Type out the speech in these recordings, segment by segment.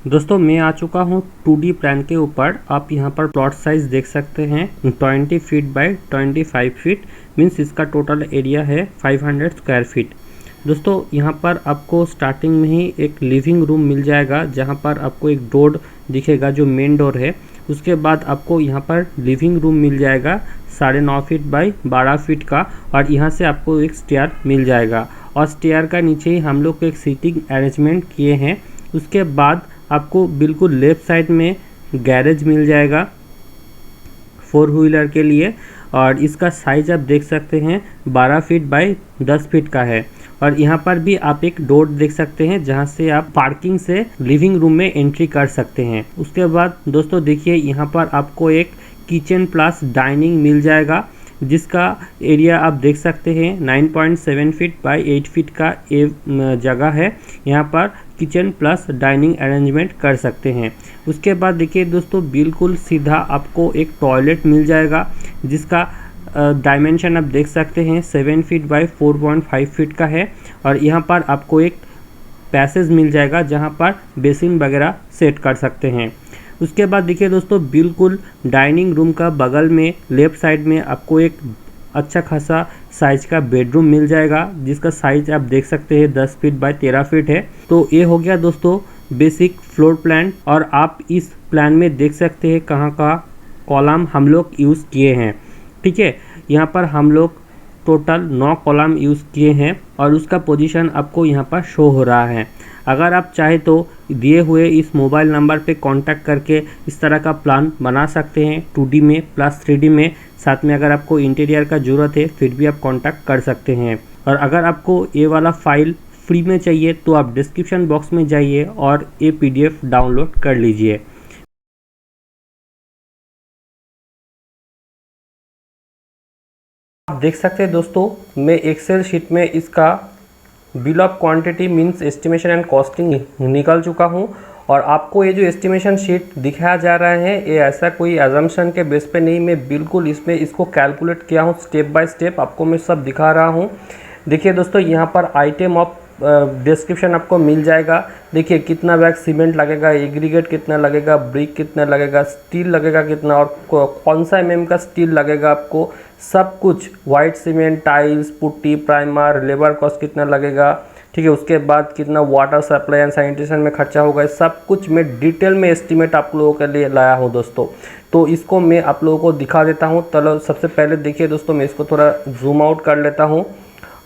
दोस्तों मैं आ चुका हूँ 2D प्लान के ऊपर। आप यहाँ पर प्लॉट साइज देख सकते हैं 20 फीट बाय 25 फीट, मीन्स इसका टोटल एरिया है 500 स्क्वायर फीट। दोस्तों यहाँ पर आपको स्टार्टिंग में ही एक लिविंग रूम मिल जाएगा, जहाँ पर आपको एक डोर दिखेगा जो मेन डोर है। उसके बाद आपको यहाँ पर लिविंग रूम मिल जाएगा 9.5 फीट बाय 12 फीट का, और यहाँ से आपको एक स्टेयर मिल जाएगा, और स्टेयर का नीचे ही हम लोग एक सीटिंग अरेंजमेंट किए हैं। उसके बाद आपको बिल्कुल लेफ़्ट साइड में गैरेज मिल जाएगा 4 व्हीलर के लिए, और इसका साइज़ आप देख सकते हैं 12 फीट बाय 10 फीट का है। और यहाँ पर भी आप एक डोर देख सकते हैं, जहाँ से आप पार्किंग से लिविंग रूम में एंट्री कर सकते हैं। उसके बाद दोस्तों देखिए, यहाँ पर आपको एक किचन प्लस डाइनिंग मिल जाएगा, जिसका एरिया आप देख सकते हैं 9.7 फीट बाय 8 फीट का जगह है। यहाँ पर किचन प्लस डाइनिंग अरेंजमेंट कर सकते हैं। उसके बाद देखिए दोस्तों, बिल्कुल सीधा आपको एक टॉयलेट मिल जाएगा, जिसका डायमेंशन आप देख सकते हैं 7 फीट बाय 4.5 फीट का है। और यहाँ पर आपको एक पैसेज मिल जाएगा, जहाँ पर बेसिन वगैरह सेट कर सकते हैं। उसके बाद देखिए दोस्तों, बिल्कुल डाइनिंग रूम का बगल में लेफ़्ट साइड में आपको एक अच्छा खासा साइज का बेडरूम मिल जाएगा, जिसका साइज आप देख सकते हैं 10 फीट बाय 13 फीट है। तो ये हो गया दोस्तों बेसिक फ्लोर प्लान। और आप इस प्लान में देख सकते हैं कहाँ का कॉलम हम लोग यूज़ किए हैं। ठीक है, यहाँ पर हम लोग टोटल 9 कॉलम यूज़ किए हैं, और उसका पोजीशन आपको यहाँ पर शो हो रहा है। अगर आप चाहे तो दिए हुए इस मोबाइल नंबर पे कांटेक्ट करके इस तरह का प्लान बना सकते हैं 2D में प्लस 3D में। साथ में अगर आपको इंटीरियर का ज़रूरत है फिर भी आप कांटेक्ट कर सकते हैं। और अगर आपको ये वाला फाइल फ्री में चाहिए तो आप डिस्क्रिप्शन बॉक्स में जाइए और ये PDF डाउनलोड कर लीजिए। आप देख सकते हैं दोस्तों, मैं एक्सेल शीट में इसका bill of quantity means estimation and costing निकाल चुका हूं। और आपको ये जो एस्टिमेशन शीट दिखाया जा रहा है, ये ऐसा कोई अजम्पशन के बेस पे नहीं, मैं बिल्कुल इसमें इसको कैलकुलेट किया हूं, स्टेप बाय स्टेप आपको मैं सब दिखा रहा हूं। देखिए दोस्तों, यहाँ पर आइटम ऑफ डिस्क्रिप्शन आपको मिल जाएगा। देखिए कितना बैग सीमेंट लगेगा, एग्रीगेट कितना लगेगा, ब्रिक कितना लगेगा, स्टील लगेगा कितना, और कौन सा mm का स्टील लगेगा आपको, सब कुछ, white cement, tiles, putty, primer, labour cost कितना लगेगा। ठीक है, उसके बाद कितना वाटर सप्लाई एंड सैनिटेशन में खर्चा होगा, सब कुछ मैं डिटेल में एस्टिमेट आप लोगों के लिए लाया हूँ दोस्तों। तो इसको मैं आप लोगों को दिखा देता हूँ। चलो सबसे पहले देखिए दोस्तों, मैं इसको थोड़ा जूम आउट कर लेता हूँ।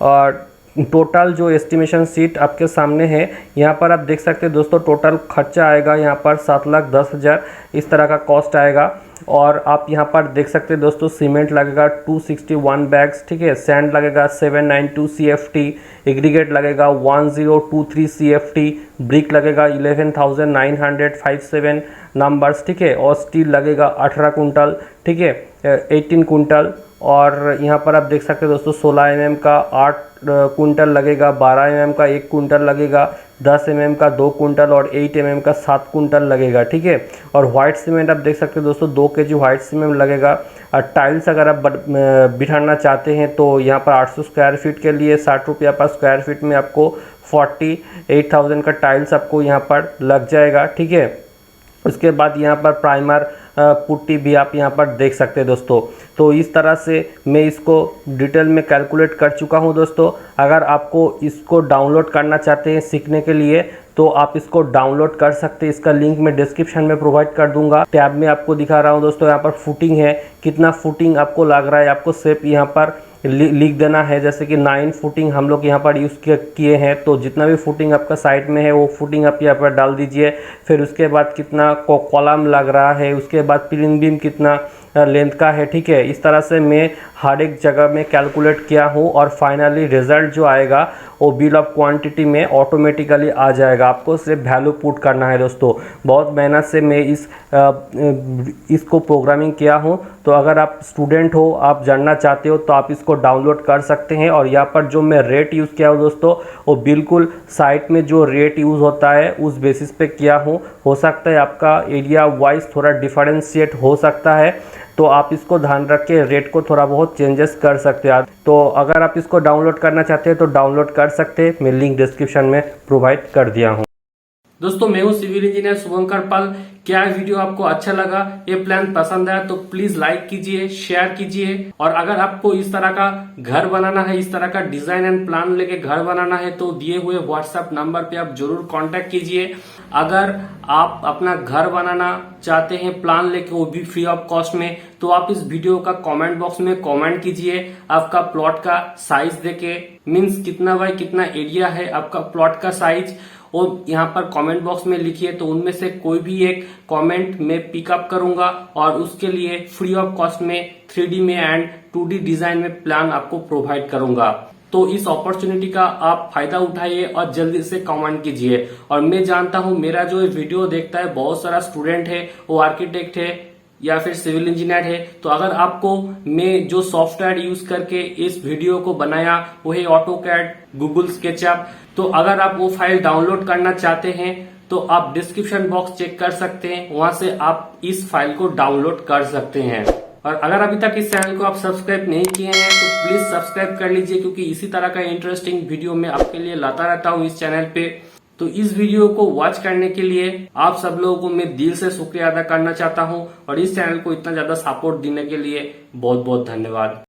और टोटल जो एस्टिमेशन शीट आपके सामने है, यहाँ पर आप देख सकते हैं दोस्तों, टोटल खर्चा आएगा यहाँ पर 7,10,000 इस तरह का कॉस्ट आएगा। और आप यहाँ पर देख सकते हैं दोस्तों, सीमेंट लगेगा 261 बैग्स, ठीक है, सैंड लगेगा 792 CFT, एग्रीगेट लगेगा 1023 CFT, ब्रिक लगेगा 11,957 नंबर्स, ठीक है, और स्टील लगेगा 18 कुंटल, ठीक है, 18 कुंटल। और यहाँ पर आप देख सकते हैं दोस्तों, 16 mm का 8 कुंटल लगेगा, 12 mm का 1 कुंटल लगेगा, 10 mm का 2 कुंटल और 8 mm का 7 कुंटल लगेगा, ठीक है। और वाइट सीमेंट आप देख सकते हैं दोस्तों, 2 kg वाइट सीमेंट लगेगा। और टाइल्स अगर आप बिठाना चाहते हैं तो यहाँ पर 800 स्क्वायर फीट के लिए 60 रुपया पर स्क्वायर फीट में आपको 48,000 का टाइल्स आपको यहाँ पर लग जाएगा, ठीक है। उसके बाद यहाँ पर प्राइमर पुट्टी भी आप यहाँ पर देख सकते हैं दोस्तों। तो इस तरह से मैं इसको डिटेल में कैलकुलेट कर चुका हूँ दोस्तों। अगर आपको इसको डाउनलोड करना चाहते हैं सीखने के लिए तो आप इसको डाउनलोड कर सकते हैं। इसका लिंक मैं डिस्क्रिप्शन में प्रोवाइड कर दूंगा। टैब में आपको दिखा रहा हूँ दोस्तों, यहाँ पर फुटिंग है, कितना फुटिंग आपको लग रहा है, आपको सिर्फ यहाँ पर लिख देना है। जैसे कि 9 फुटिंग हम लोग यहाँ पर यूज़ किए हैं, तो जितना भी फुटिंग आपका साइड में है वो फुटिंग आप यहाँ पर डाल दीजिए। फिर उसके बाद कितना कॉलम लग रहा है, उसके बाद पिलिंग बीम कितना लेंथ का है, ठीक है। इस तरह से मैं हर एक जगह में कैलकुलेट किया हूँ और फाइनली रिजल्ट जो आएगा वो बिल ऑफ क्वांटिटी में ऑटोमेटिकली आ जाएगा। आपको सिर्फ वैल्यू पुट करना है दोस्तों। बहुत मेहनत से मैं इसको प्रोग्रामिंग किया हूँ। तो अगर आप स्टूडेंट हो, आप जानना चाहते हो तो आप इसको डाउनलोड कर सकते हैं। और यहाँ पर जो मैं रेट यूज़ किया हूँ दोस्तों, वो बिल्कुल साइट में जो रेट यूज़ होता है उस बेसिस पे किया हूँ। हो सकता है आपका एरिया वाइज थोड़ा डिफरेंशिएट हो सकता है, तो आप इसको ध्यान रख के रेट को थोड़ा बहुत चेंजेस कर सकते हैं। तो अगर आप इसको डाउनलोड करना चाहते हैं तो डाउनलोड कर सकते हैं, मैं लिंक डिस्क्रिप्शन में प्रोवाइड कर दिया हूँ। दोस्तों मैं हूं सिविल इंजीनियर शुभंकर पाल। क्या वीडियो आपको अच्छा लगा, ये प्लान पसंद आया तो प्लीज लाइक कीजिए, शेयर कीजिए। और अगर आपको इस तरह का घर बनाना है, इस तरह का डिजाइन एंड प्लान लेके घर बनाना है तो दिए हुए व्हाट्सएप नंबर पे आप जरूर कांटेक्ट कीजिए। अगर आप अपना घर बनाना चाहते हैं प्लान लेके, वो भी फ्री ऑफ कॉस्ट में, तो आप इस वीडियो का कमेंट बॉक्स में कमेंट कीजिए आपका प्लॉट का साइज देके, मीन्स कितना बाय कितना एरिया है आपका प्लॉट का साइज, और यहाँ पर कमेंट बॉक्स में लिखिए। तो उनमें से कोई भी एक कमेंट मैं पिकअप करूंगा और उसके लिए फ्री ऑफ कॉस्ट में 3D में एंड 2D डिजाइन में प्लान आपको प्रोवाइड करूंगा। तो इस अपॉर्चुनिटी का आप फायदा उठाइए और जल्दी से कमेंट कीजिए। और मैं जानता हूं मेरा जो वीडियो देखता है बहुत सारा स्टूडेंट है, वो आर्किटेक्ट है या फिर सिविल इंजीनियर है। तो अगर आपको मैं जो सॉफ्टवेयर यूज करके इस वीडियो को बनाया वो है ऑटोकैड, गूगल स्केचअप, तो अगर आप वो फाइल डाउनलोड करना चाहते हैं तो आप डिस्क्रिप्शन बॉक्स चेक कर सकते हैं, वहां से आप इस फाइल को डाउनलोड कर सकते हैं। और अगर अभी तक इस चैनल को आप सब्सक्राइब नहीं किए हैं तो प्लीज सब्सक्राइब कर लीजिए, क्योंकि इसी तरह का इंटरेस्टिंग वीडियो मैं आपके लिए लाता रहता हूँ इस चैनल पे। तो इस वीडियो को वॉच करने के लिए आप सब लोगों को मैं दिल से शुक्रिया अदा करना चाहता हूं, और इस चैनल को इतना ज्यादा सपोर्ट देने के लिए बहुत बहुत धन्यवाद।